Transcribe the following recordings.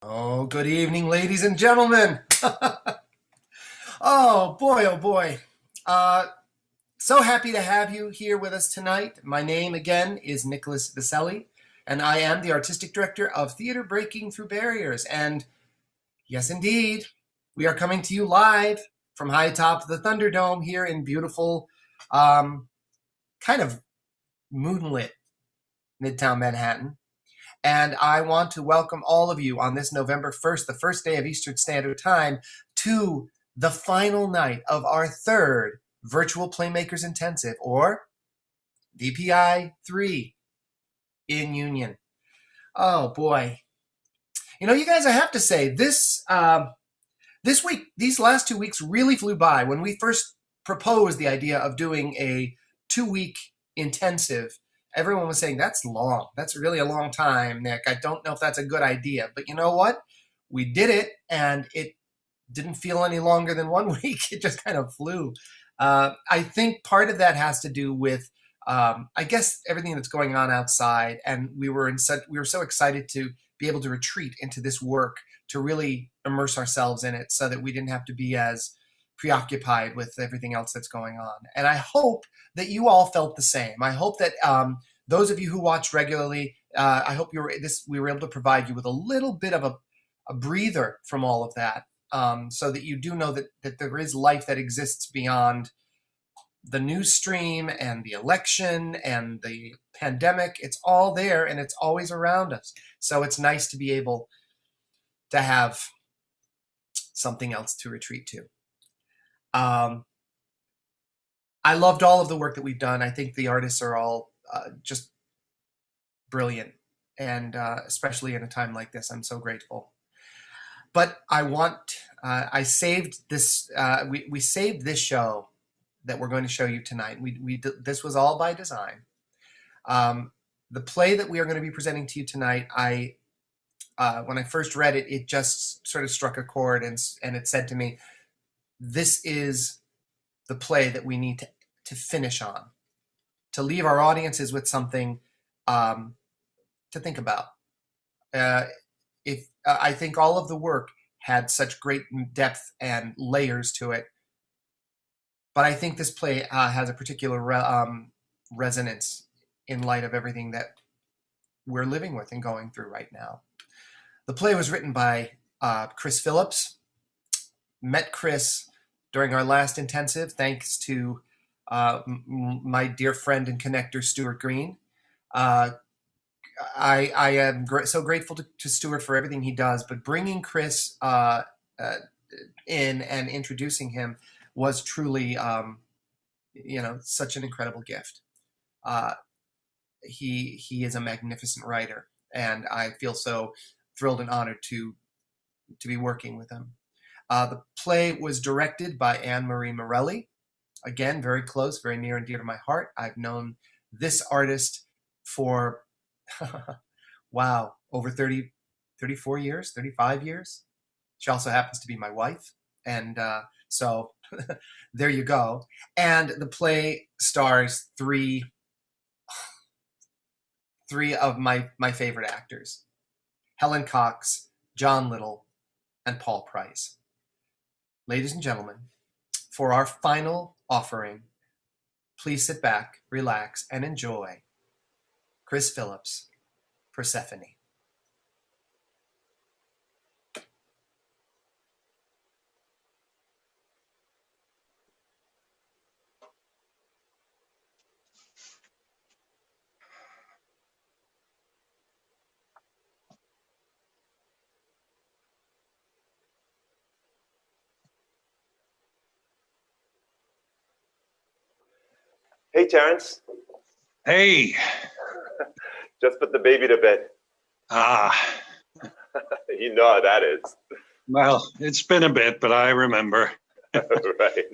Oh, good evening, ladies and gentlemen. Oh boy, oh boy. Uh, so happy to have you here with us tonight. My name again is Nicholas Biselli, and I am the artistic director of Theater Breaking Through Barriers. And yes, indeed, we are coming to you live from high atop the Thunderdome here in beautiful, kind of moonlit Midtown Manhattan. And I want to welcome all of you on this November 1st, the first day of Eastern Standard Time, to the final night of our third Virtual Playmakers Intensive, or VPI3 INUNIon. Oh boy. You know, you guys, I have to say, this week, these last 2 weeks really flew by. When we first proposed the idea of doing a 2-week intensive, everyone was saying, that's long. That's really a long time, Nick. I don't know if that's a good idea. But you know what? We did it, and it didn't feel any longer than 1 week. It just kind of flew. I think part of that has to do with, I guess, everything that's going on outside. And we were so excited to be able to retreat into this work, to really immerse ourselves in it so that we didn't have to be as preoccupied with everything else that's going on. And I hope that you all felt the same. I hope that those of you who watch regularly, I hope we were able to provide you with a little bit of a breather from all of that, so that you do know that there is life that exists beyond the news stream and the election and the pandemic. It's all there, and it's always around us. So it's nice to be able to have something else to retreat to. I loved all of the work that we've done. I think the artists are all just brilliant, and especially in a time like this, I'm so grateful. But I saved this. We saved this show that we're going to show you tonight. This was all by design. The play that we are going to be presenting to you tonight, when I first read it, it just sort of struck a chord, and it said to me, this is the play that we need to finish on, to leave our audiences with something to think about. I think all of the work had such great depth and layers to it, but I think this play has a particular resonance in light of everything that we're living with and going through right now. The play was written by Chris Phillips. Met Chris during our last intensive, thanks to my dear friend and connector, Stuart Green. I am so grateful to Stuart for everything he does, but bringing Chris in and introducing him was truly, such an incredible gift. He is a magnificent writer, and I feel so thrilled and honored to be working with him. The play was directed by Anne-Marie Morelli. Again, very close, very near and dear to my heart. I've known this artist for, wow, over 34 years, 35 years. She also happens to be my wife. And so there you go. And the play stars three of my favorite actors: Helen Coxe, John Little, and Paul Pryce. Ladies and gentlemen, for our final offering, please sit back, relax, and enjoy Chris Phillips' Persephone. Hey, Terrence. Hey. Just put the baby to bed. Ah. You know how that is. Well, it's been a bit, but I remember. Right.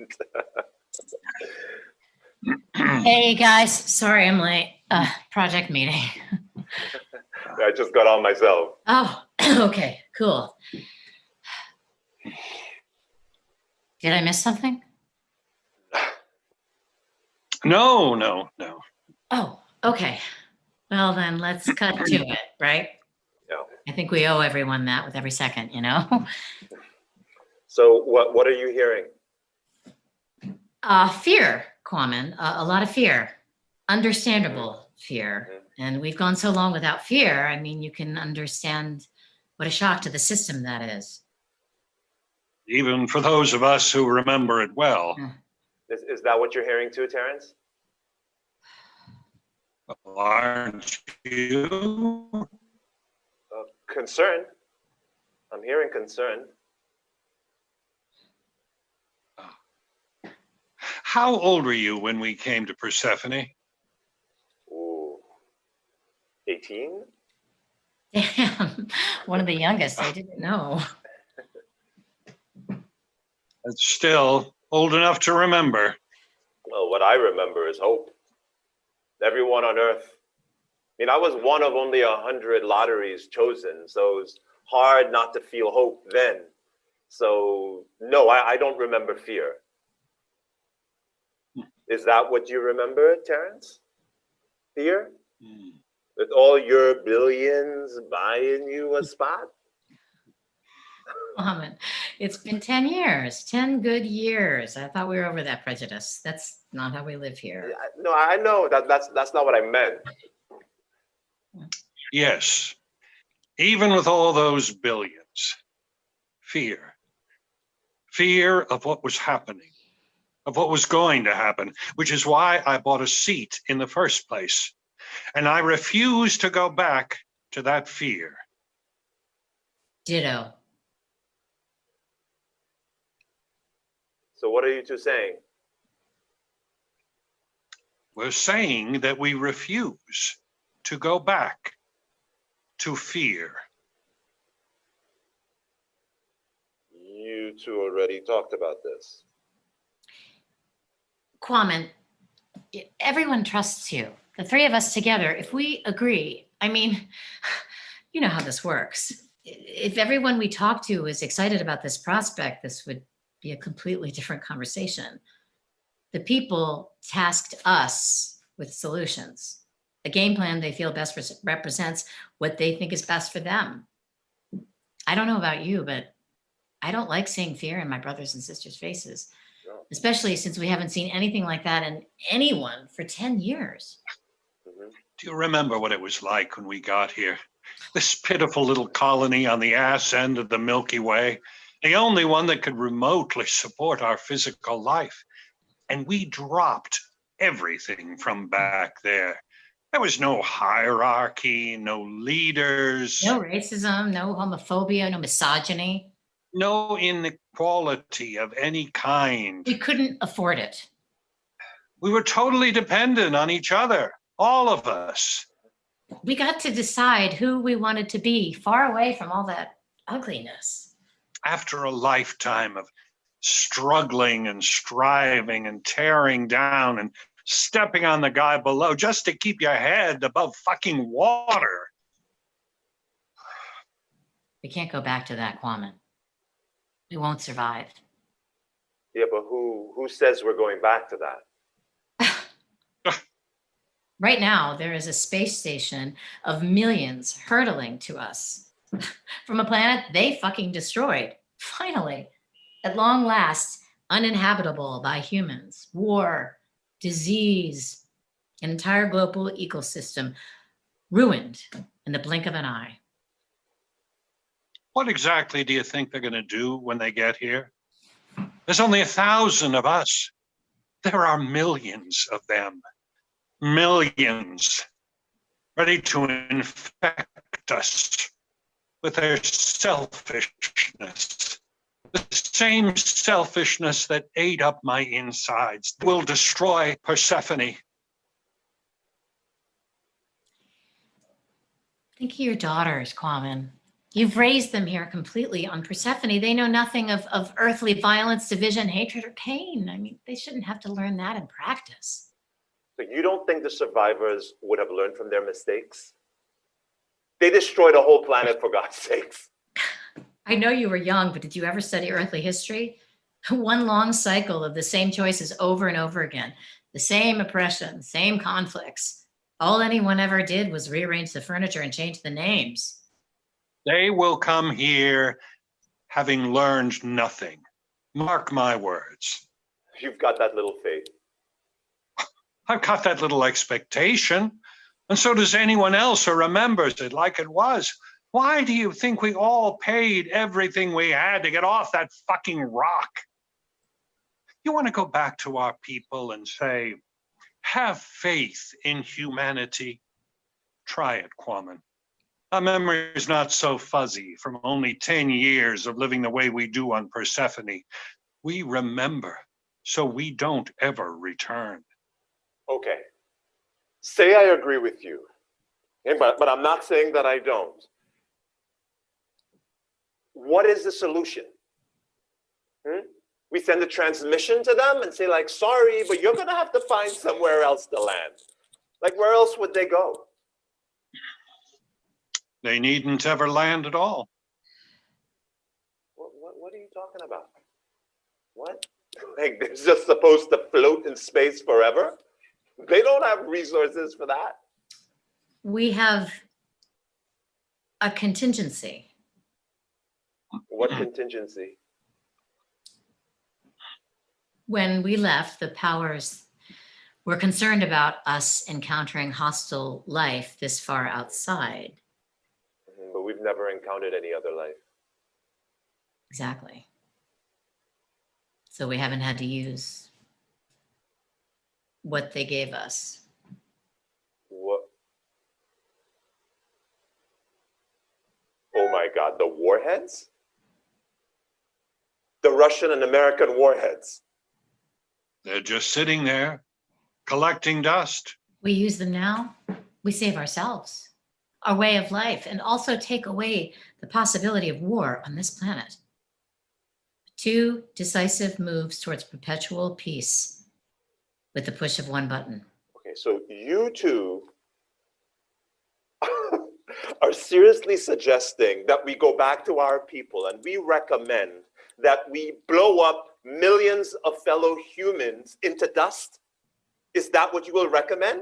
Hey, guys. Sorry I'm late. Project meeting. I just got on myself. Oh, okay, cool. Did I miss something? No. Oh, okay. Well, then let's cut to it, right? Yeah. I think we owe everyone that with every second, you know? So what are you hearing? Fear, Kwame, a lot of fear, understandable fear. And we've gone so long without fear. I mean, you can understand what a shock to the system that is. Even for those of us who remember it well. Is that what you're hearing too, Terrence? Aren't you? Concern. I'm hearing concern. How old were you when we came to Persephone? Ooh, 18? Damn, one of the youngest. I didn't know. That's still old enough to remember. Well, what I remember is hope. Everyone on Earth. I mean, I was one of only 100 lotteries chosen, so it's hard not to feel hope then. So, no, I don't remember fear. Is that what you remember, Terrence? Fear? With all your billions buying you a spot? It's been 10 years, 10 good years. I thought we were over that prejudice. That's not how we live here. No, I know that's not what I meant. Yes, even with all those billions, fear. Fear of what was happening, of what was going to happen, which is why I bought a seat in the first place. And I refuse to go back to that fear. Ditto. So what are you two saying? We're saying that we refuse to go back to fear. You two already talked about this. Kwame, everyone trusts you. The three of us together, if we agree, I mean, you know how this works. If everyone we talk to is excited about this prospect, this would be a completely different conversation. The people tasked us with solutions. A game plan they feel best represents what they think is best for them. I don't know about you, but I don't like seeing fear in my brothers and sisters' faces, especially since we haven't seen anything like that in anyone for 10 years. Do you remember what it was like when we got here? This pitiful little colony on the ass end of the Milky Way, the only one that could remotely support our physical life. And we dropped everything from back there. There was no hierarchy, no leaders. No racism, no homophobia, no misogyny. No inequality of any kind. We couldn't afford it. We were totally dependent on each other, all of us. We got to decide who we wanted to be, far away from all that ugliness. After a lifetime of struggling and striving and tearing down and stepping on the guy below just to keep your head above fucking water. We can't go back to that, Kwame. We won't survive. Yeah, but who says we're going back to that? Right now, there is a space station of millions hurtling to us from a planet they fucking destroyed. Finally, at long last, uninhabitable by humans, war, disease, an entire global ecosystem ruined in the blink of an eye. What exactly do you think they're going to do when they get here? There's only 1,000 of us. There are millions of them. Millions ready to infect us with their selfishness. The same selfishness that ate up my insides will destroy Persephone. Think of your daughters, Kwame. You've raised them here completely on Persephone. They know nothing of earthly violence, division, hatred, or pain. I mean, they shouldn't have to learn that in practice. So you don't think the survivors would have learned from their mistakes? They destroyed a whole planet, for God's sakes. I know you were young, but did you ever study earthly history? One long cycle of the same choices over and over again, the same oppression, same conflicts. All anyone ever did was rearrange the furniture and change the names. They will come here having learned nothing. Mark my words. You've got that little faith. I've got that little expectation, and so does anyone else who remembers it like it was. Why do you think we all paid everything we had to get off that fucking rock? You want to go back to our people and say, have faith in humanity? Try it, Quammen. Our memory is not so fuzzy from only 10 years of living the way we do on Persephone. We remember, so we don't ever return. Okay. Say I agree with you, okay, but I'm not saying that I don't. What is the solution? We send a transmission to them and say, like, sorry, but you're going to have to find somewhere else to land. Like, where else would they go? They needn't ever land at all. What are you talking about? What? Like, they're just supposed to float in space forever? They don't have resources for that. We have a contingency. What contingency? When we left, the powers were concerned about us encountering hostile life this far outside. But we've never encountered any other life. Exactly. So we haven't had to use what they gave us. What? Oh my God, the warheads? The Russian and American warheads. They're just sitting there, collecting dust. We use them now, we save ourselves, our way of life, and also take away the possibility of war on this planet. 2 decisive moves towards perpetual peace with the push of one button. Okay, so you two are seriously suggesting that we go back to our people and we recommend that we blow up millions of fellow humans into dust? Is that what you will recommend?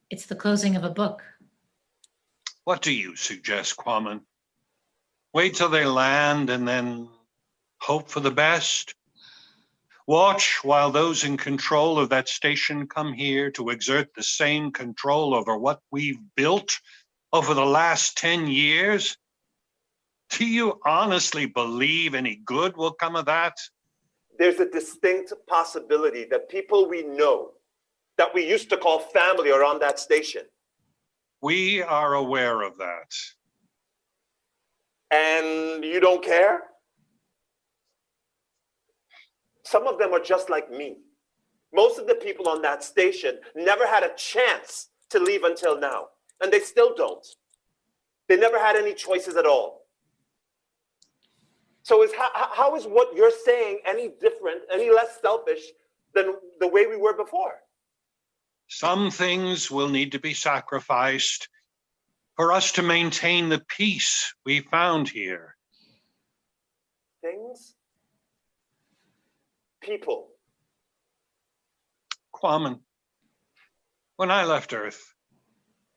It's the closing of a book. What do you suggest, Quammen? Wait till they land and then hope for the best? Watch while those in control of that station come here to exert the same control over what we've built over the last 10 years? Do you honestly believe any good will come of that? There's a distinct possibility that people we know, that we used to call family, are on that station. We are aware of that. And you don't care? Some of them are just like me. Most of the people on that station never had a chance to leave until now, and they still don't. They never had any choices at all. So how is what you're saying any different, any less selfish than the way we were before? Some things will need to be sacrificed for us to maintain the peace we found here. Things? People. Quammen, when I left Earth,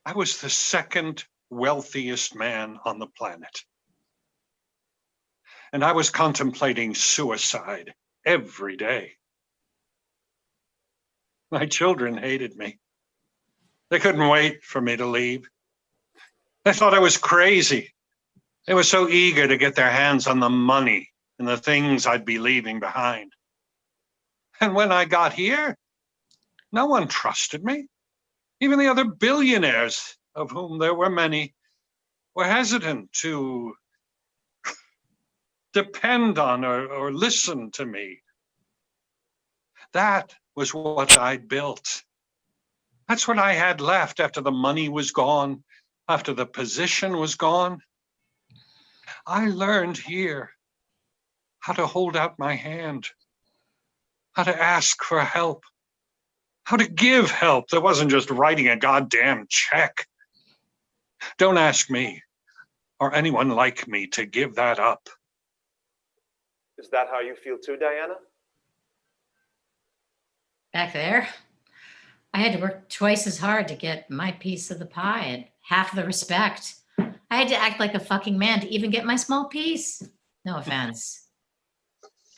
I was the second wealthiest man on the planet. And I was contemplating suicide every day. My children hated me. They couldn't wait for me to leave. They thought I was crazy. They were so eager to get their hands on the money and the things I'd be leaving behind. And when I got here, no one trusted me. Even the other billionaires, of whom there were many, were hesitant to depend on or listen to me. That was what I'd built. That's what I had left after the money was gone, after the position was gone. I learned here how to hold out my hand, how to ask for help, how to give help that wasn't just writing a goddamn check. Don't ask me or anyone like me to give that up. Is that how you feel too, Diana? Back there, I had to work twice as hard to get my piece of the pie, and half the respect. I had to act like a fucking man to even get my small piece. No offense.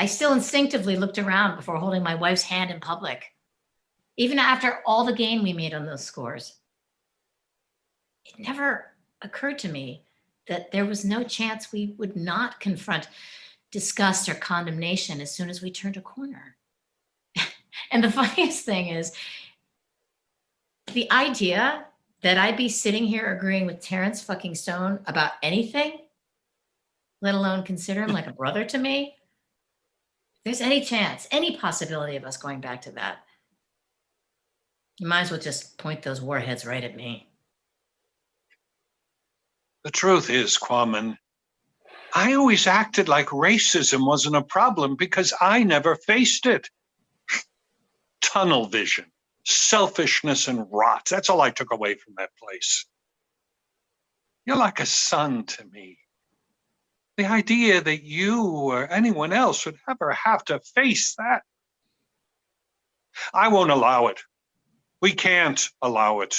I still instinctively looked around before holding my wife's hand in public, even after all the gain we made on those scores. It never occurred to me that there was no chance we would not confront disgust or condemnation as soon as we turned a corner. And the funniest thing is, the idea that I'd be sitting here agreeing with Terrence fucking Stone about anything, let alone consider him like a brother to me, if there's any chance, any possibility of us going back to that, you might as well just point those warheads right at me. The truth is, Kwame, I always acted like racism wasn't a problem because I never faced it. Tunnel vision, selfishness, and rot. That's all I took away from that place. You're like a son to me. The idea that you or anyone else would ever have to face that, I won't allow it. We can't allow it.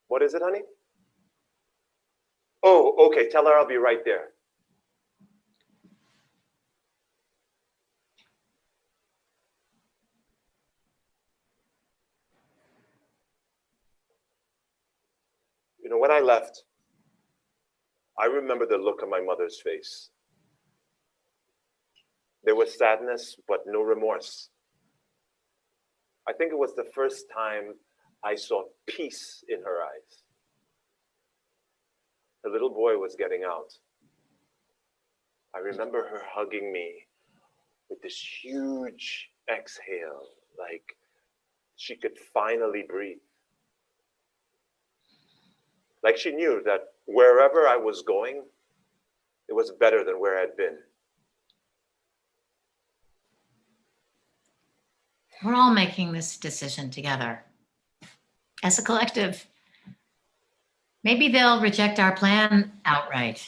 What is it, honey? Oh, okay. Tell her I'll be right there. You know, when I left, I remember the look on my mother's face. There was sadness, but no remorse. I think it was the first time I saw peace in her eyes. The little boy was getting out. I remember her hugging me with this huge exhale, like she could finally breathe. Like she knew that wherever I was going, it was better than where I'd been. We're all making this decision together as a collective. Maybe they'll reject our plan outright.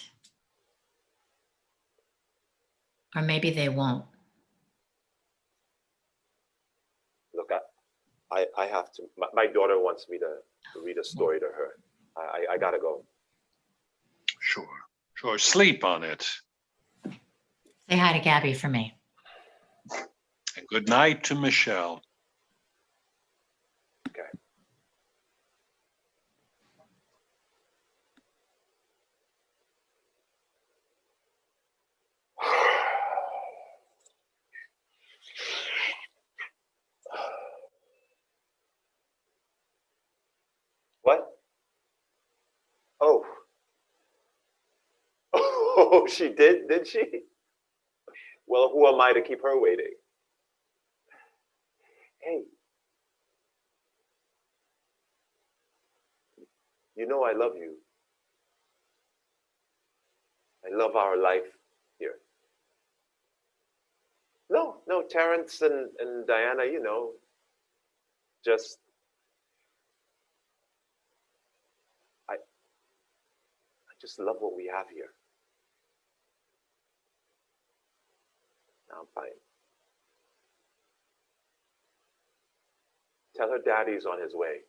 Or maybe they won't. Look, I have to, my daughter wants me to read a story to her. I gotta go. Sure, sleep on it. Say hi to Gabby for me. And good night to Michelle. Okay. What? Oh. Oh, she did she? Well, who am I to keep her waiting? Hey. You know I love you. I love our life here. No, Terrence and Diana, you know, just I just love what we have here. Now I'm fine. Tell her daddy's on his way.